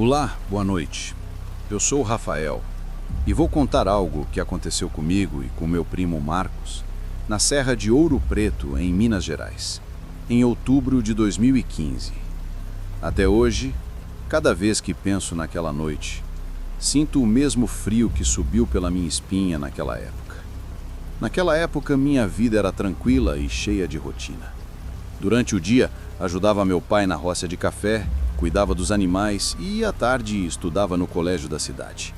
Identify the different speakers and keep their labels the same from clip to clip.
Speaker 1: Olá, boa noite. Eu sou o Rafael e vou contar algo que aconteceu comigo e com meu primo Marcos na Serra de Ouro Preto, em Minas Gerais, em outubro de 2015. Até hoje, cada vez que penso naquela noite, sinto o mesmo frio que subiu pela minha espinha naquela época. Naquela época, minha vida era tranquila e cheia de rotina. Durante o dia, ajudava meu pai na roça de café, cuidava dos animais e, à tarde, estudava no colégio da cidade.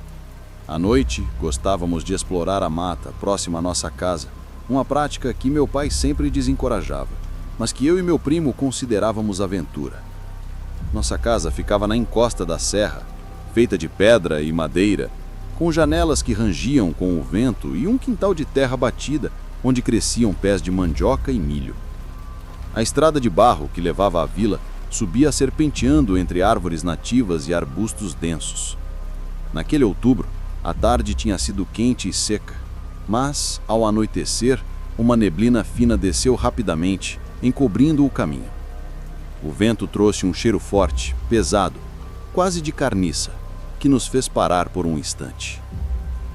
Speaker 1: À noite, gostávamos de explorar a mata próxima à nossa casa, uma prática que meu pai sempre desencorajava, mas que eu e meu primo considerávamos aventura. Nossa casa ficava na encosta da serra, feita de pedra e madeira, com janelas que rangiam com o vento e um quintal de terra batida, onde cresciam pés de mandioca e milho. A estrada de barro que levava à vila subia serpenteando entre árvores nativas e arbustos densos. Naquele outubro, a tarde tinha sido quente e seca, mas, ao anoitecer, uma neblina fina desceu rapidamente, encobrindo o caminho. O vento trouxe um cheiro forte, pesado, quase de carniça, que nos fez parar por um instante.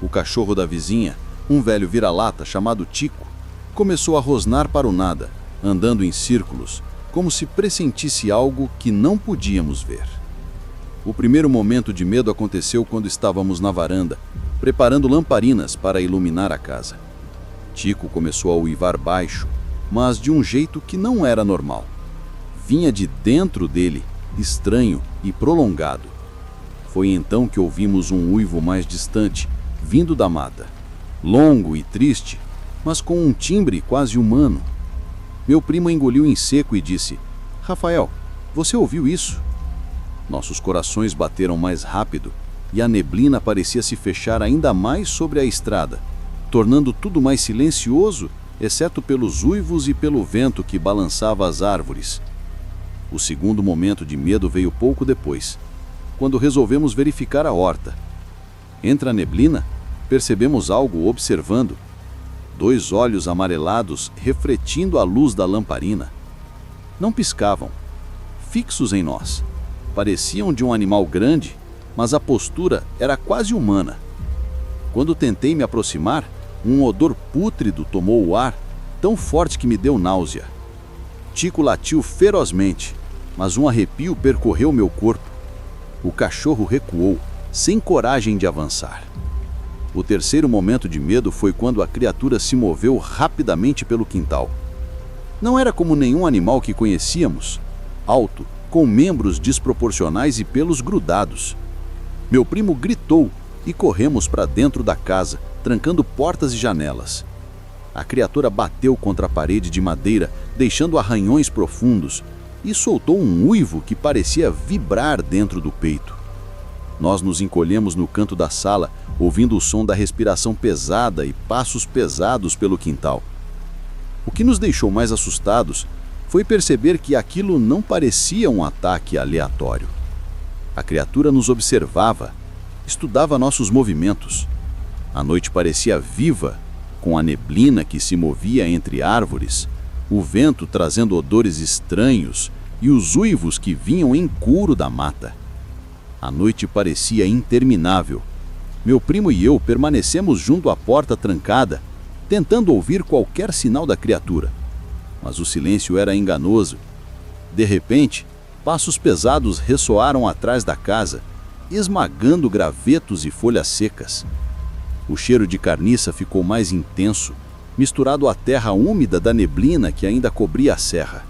Speaker 1: O cachorro da vizinha, um velho vira-lata chamado Tico, começou a rosnar para o nada, andando em círculos, como se pressentisse algo que não podíamos ver. O primeiro momento de medo aconteceu quando estávamos na varanda, preparando lamparinas para iluminar a casa. Tico começou a uivar baixo, mas de um jeito que não era normal. Vinha de dentro dele, estranho e prolongado. Foi então que ouvimos um uivo mais distante, vindo da mata. Longo e triste, mas com um timbre quase humano. Meu primo engoliu em seco e disse: "Rafael, você ouviu isso?" Nossos corações bateram mais rápido e a neblina parecia se fechar ainda mais sobre a estrada, tornando tudo mais silencioso, exceto pelos uivos e pelo vento que balançava as árvores. O segundo momento de medo veio pouco depois, quando resolvemos verificar a horta. Entre a neblina, percebemos algo observando. 2 olhos amarelados refletindo a luz da lamparina. Não piscavam, fixos em nós. Pareciam de um animal grande, mas a postura era quase humana. Quando tentei me aproximar, um odor pútrido tomou o ar, tão forte que me deu náusea. Tico latiu ferozmente, mas um arrepio percorreu meu corpo. O cachorro recuou, sem coragem de avançar. O terceiro momento de medo foi quando a criatura se moveu rapidamente pelo quintal. Não era como nenhum animal que conhecíamos, alto, com membros desproporcionais e pelos grudados. Meu primo gritou e corremos para dentro da casa, trancando portas e janelas. A criatura bateu contra a parede de madeira, deixando arranhões profundos, e soltou um uivo que parecia vibrar dentro do peito. Nós nos encolhemos no canto da sala, ouvindo o som da respiração pesada e passos pesados pelo quintal. O que nos deixou mais assustados foi perceber que aquilo não parecia um ataque aleatório. A criatura nos observava, estudava nossos movimentos. A noite parecia viva, com a neblina que se movia entre árvores, o vento trazendo odores estranhos e os uivos que vinham em coro da mata. A noite parecia interminável. Meu primo e eu permanecemos junto à porta trancada, tentando ouvir qualquer sinal da criatura. Mas o silêncio era enganoso. De repente, passos pesados ressoaram atrás da casa, esmagando gravetos e folhas secas. O cheiro de carniça ficou mais intenso, misturado à terra úmida da neblina que ainda cobria a serra.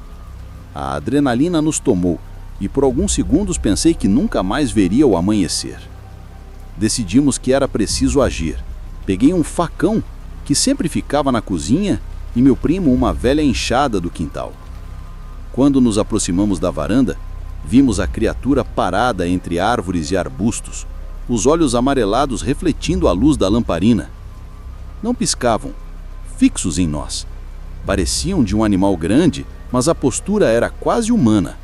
Speaker 1: A adrenalina nos tomou, e por alguns segundos pensei que nunca mais veria o amanhecer. Decidimos que era preciso agir. Peguei um facão, que sempre ficava na cozinha, e meu primo uma velha enxada do quintal. Quando nos aproximamos da varanda, vimos a criatura parada entre árvores e arbustos, os olhos amarelados refletindo a luz da lamparina. Não piscavam, fixos em nós. Pareciam de um animal grande, mas a postura era quase humana.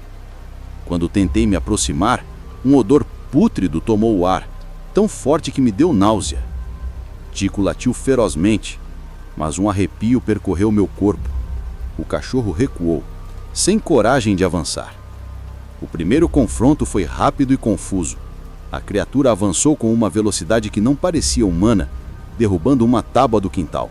Speaker 1: Quando tentei me aproximar, um odor pútrido tomou o ar, tão forte que me deu náusea. Tico latiu ferozmente, mas um arrepio percorreu meu corpo. O cachorro recuou, sem coragem de avançar. O primeiro confronto foi rápido e confuso. A criatura avançou com uma velocidade que não parecia humana, derrubando uma tábua do quintal.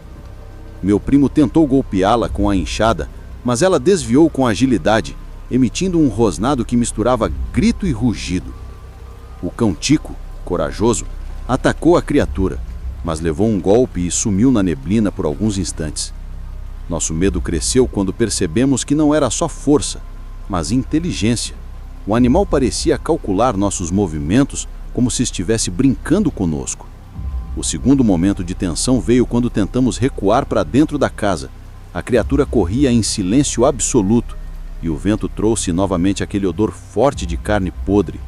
Speaker 1: Meu primo tentou golpeá-la com a enxada, mas ela desviou com agilidade, emitindo um rosnado que misturava grito e rugido. O cão Tico, corajoso, atacou a criatura, mas levou um golpe e sumiu na neblina por alguns instantes. Nosso medo cresceu quando percebemos que não era só força, mas inteligência. O animal parecia calcular nossos movimentos como se estivesse brincando conosco. O segundo momento de tensão veio quando tentamos recuar para dentro da casa. A criatura corria em silêncio absoluto e o vento trouxe novamente aquele odor forte de carne podre.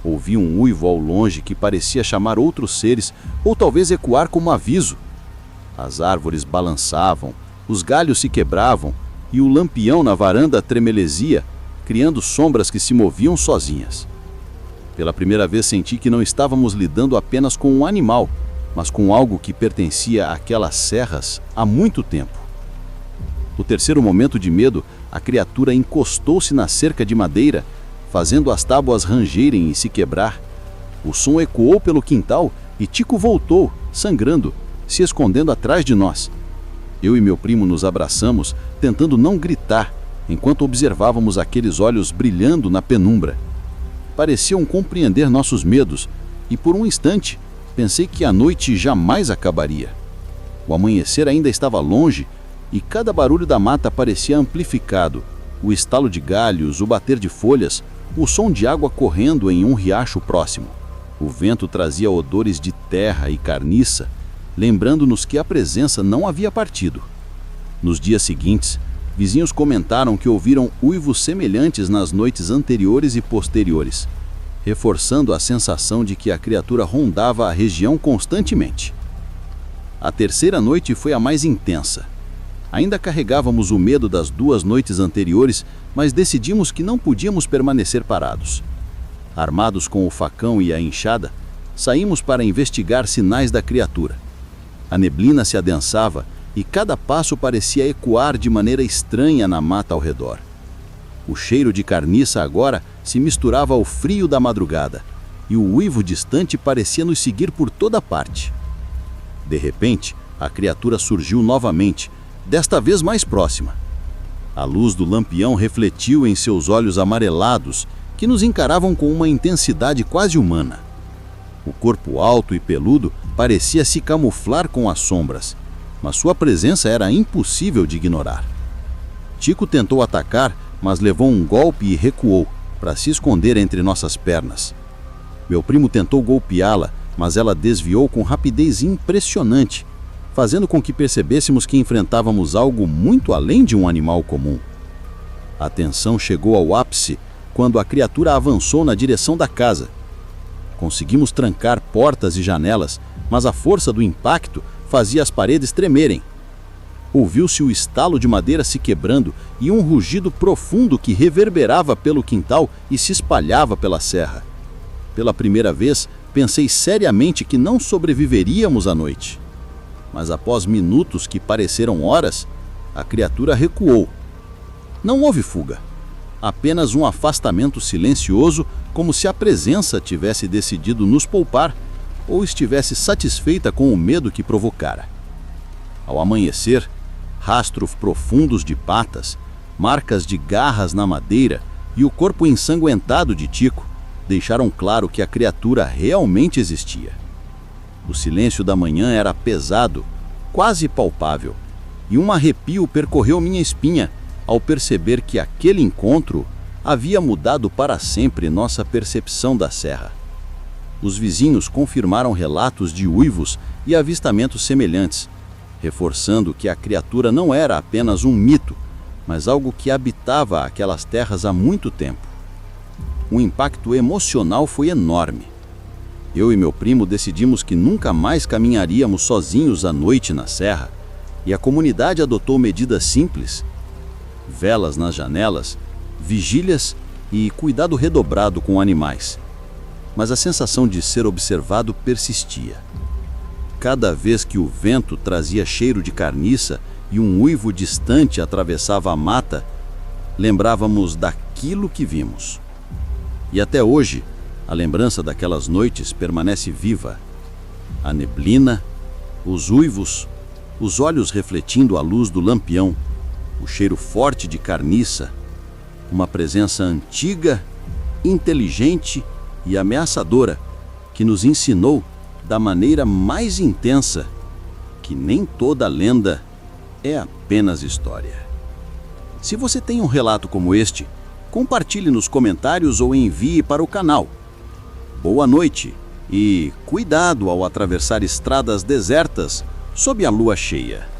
Speaker 1: Ouvi um uivo ao longe que parecia chamar outros seres ou talvez ecoar como aviso. As árvores balançavam, os galhos se quebravam e o lampião na varanda tremelezia, criando sombras que se moviam sozinhas. Pela primeira vez senti que não estávamos lidando apenas com um animal, mas com algo que pertencia àquelas serras há muito tempo. No terceiro momento de medo, a criatura encostou-se na cerca de madeira, fazendo as tábuas rangerem e se quebrar. O som ecoou pelo quintal e Tico voltou, sangrando, se escondendo atrás de nós. Eu e meu primo nos abraçamos, tentando não gritar, enquanto observávamos aqueles olhos brilhando na penumbra. Pareciam compreender nossos medos, e por um instante pensei que a noite jamais acabaria. O amanhecer ainda estava longe, e cada barulho da mata parecia amplificado. O estalo de galhos, o bater de folhas, o som de água correndo em um riacho próximo. O vento trazia odores de terra e carniça, lembrando-nos que a presença não havia partido. Nos dias seguintes, vizinhos comentaram que ouviram uivos semelhantes nas noites anteriores e posteriores, reforçando a sensação de que a criatura rondava a região constantemente. A terceira noite foi a mais intensa. Ainda carregávamos o medo das 2 noites anteriores, mas decidimos que não podíamos permanecer parados. Armados com o facão e a enxada, saímos para investigar sinais da criatura. A neblina se adensava e cada passo parecia ecoar de maneira estranha na mata ao redor. O cheiro de carniça agora se misturava ao frio da madrugada, e o uivo distante parecia nos seguir por toda parte. De repente, a criatura surgiu novamente, desta vez mais próxima. A luz do lampião refletiu em seus olhos amarelados, que nos encaravam com uma intensidade quase humana. O corpo alto e peludo parecia se camuflar com as sombras, mas sua presença era impossível de ignorar. Tico tentou atacar, mas levou um golpe e recuou, para se esconder entre nossas pernas. Meu primo tentou golpeá-la, mas ela desviou com rapidez impressionante, fazendo com que percebêssemos que enfrentávamos algo muito além de um animal comum. A tensão chegou ao ápice quando a criatura avançou na direção da casa. Conseguimos trancar portas e janelas, mas a força do impacto fazia as paredes tremerem. Ouviu-se o estalo de madeira se quebrando e um rugido profundo que reverberava pelo quintal e se espalhava pela serra. Pela primeira vez, pensei seriamente que não sobreviveríamos à noite. Mas após minutos que pareceram horas, a criatura recuou. Não houve fuga, apenas um afastamento silencioso, como se a presença tivesse decidido nos poupar ou estivesse satisfeita com o medo que provocara. Ao amanhecer, rastros profundos de patas, marcas de garras na madeira e o corpo ensanguentado de Tico deixaram claro que a criatura realmente existia. O silêncio da manhã era pesado, quase palpável, e um arrepio percorreu minha espinha ao perceber que aquele encontro havia mudado para sempre nossa percepção da serra. Os vizinhos confirmaram relatos de uivos e avistamentos semelhantes, reforçando que a criatura não era apenas um mito, mas algo que habitava aquelas terras há muito tempo. O impacto emocional foi enorme. Eu e meu primo decidimos que nunca mais caminharíamos sozinhos à noite na serra, e a comunidade adotou medidas simples: velas nas janelas, vigílias e cuidado redobrado com animais. Mas a sensação de ser observado persistia. Cada vez que o vento trazia cheiro de carniça e um uivo distante atravessava a mata, lembrávamos daquilo que vimos. E até hoje, A lembrança daquelas noites permanece viva. A neblina, os uivos, os olhos refletindo a luz do lampião, o cheiro forte de carniça, uma presença antiga, inteligente e ameaçadora que nos ensinou da maneira mais intensa que nem toda lenda é apenas história. Se você tem um relato como este, compartilhe nos comentários ou envie para o canal. Boa noite e cuidado ao atravessar estradas desertas sob a lua cheia.